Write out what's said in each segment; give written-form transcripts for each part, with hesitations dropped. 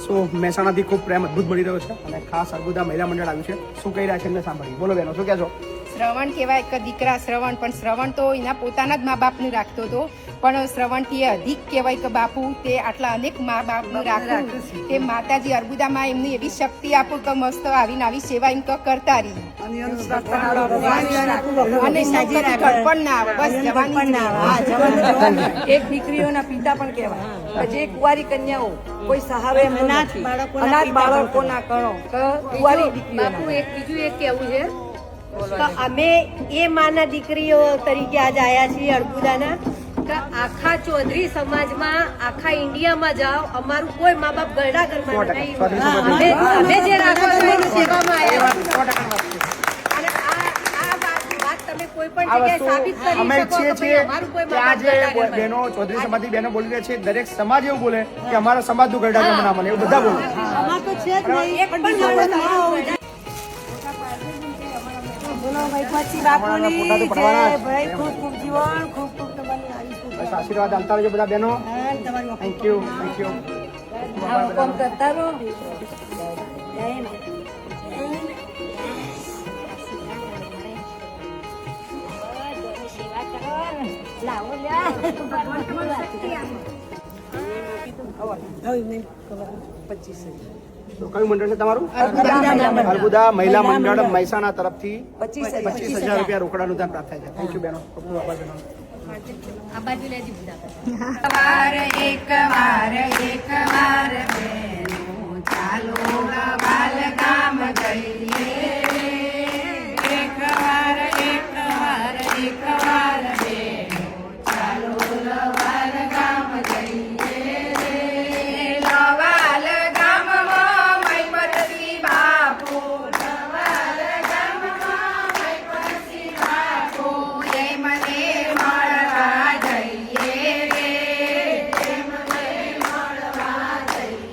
સો મહેસાણાથી ખૂબ પ્રેમ અદભુત મળી રહ્યો છે અને ખાસ અર્બુદા મહિલા મંડળ આવ્યું છે. શું કહી રહ્યા છે એમને સાંભળી. બોલો બહેનો, શું કહેશો? શ્રવણ કહેવાય કે દીકરા શ્રવણ, પણ શ્રવણ તો એના પોતાના જ મા બાપનું રાખતો હતો, પણ શ્રવણથી અધિક કહેવાય કે બાપુ તે આટલા અનેક મા બાપનું રાખવું તે માતાજી અર્બુદામાં એમની એવી શક્તિ આપો કે મસ્ત આવીને આવી સેવા એમ કરતા રહી અને પણ ના આવે બસ જવાની. એક દીકરીઓના પિતા પણ કહેવાય જે કુંવારી કન્યાઓ કોઈ સહારો એમ અનાથ બાળકોના કણો કુંવારી દીકરીઓ. બાપુ એક બીજું એક કેવું છે તો અમે એ માના દીકરીઓ તરીકે આજ આયા છીએ અર્બુદાના કે આખા ચૌધરી સમાજમાં આખા ઇન્ડિયામાં જાઓ અમારું કોઈ મા બાપ ગરડા ઘરમાં નહીં. અમે જે રાખો છો એની સેવામાં આવ્યા અને આ વાત તમે કોઈ પણ જગ્યાએ સાબિત કરી શકો કે ભાઈ અમારું કોઈ મા બાપ ગરડા ઘરમાં બહેનો ચૌધરી સમાજની બહેનો બોલી રહ્યા છે, દરેક સમાજ એવું બોલે કે અમારા સમાજનું ગરડા ઘરમાં ના મળે, એવું બધા બોલે. અમાર તો છે જ નહીં એક પણ આશીર્વાદ આપતા રહેજો બધા બહેનો. Thank you, thank you. કરતા રહો. કયું મંડળ છે તમારું? અર્બુદા મહિલા મંડળ મહેસાણા તરફથી 25,000 રૂપિયા રોકડાનું દાન પ્રાપ્ત થાય છે. થેન્ક યુ બહેનો. ખૂબ ખૂબ આભાર બહેનો. આ બાજુ લેજી બધા એક વાર બેનો ચાલો બાલ ગામ જઈએ. એક વાર બેનો ચાલો બાલ ગામ જઈએ. લવાલ ગામમાં મૈપતસિંહ બાપુ, લવાલ ગામમાં મૈપતસિંહ બાપુ એ મને મળવા જઈએ રે, એ મને મળવા જઈએ.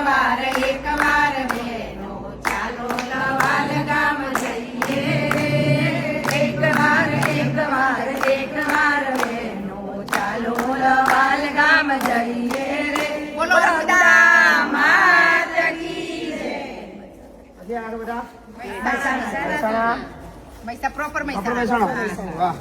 વાર બહેનો ચાલો લવાલ ગામ જઈએ એક વાર બહેનો ચાલો લવાલ ગામ જઈએ રે બોલો અર્બુદા માત કી જય. આગળ બધા મહેસાણા પ્રોપર આપણે મહેસાણા વાહ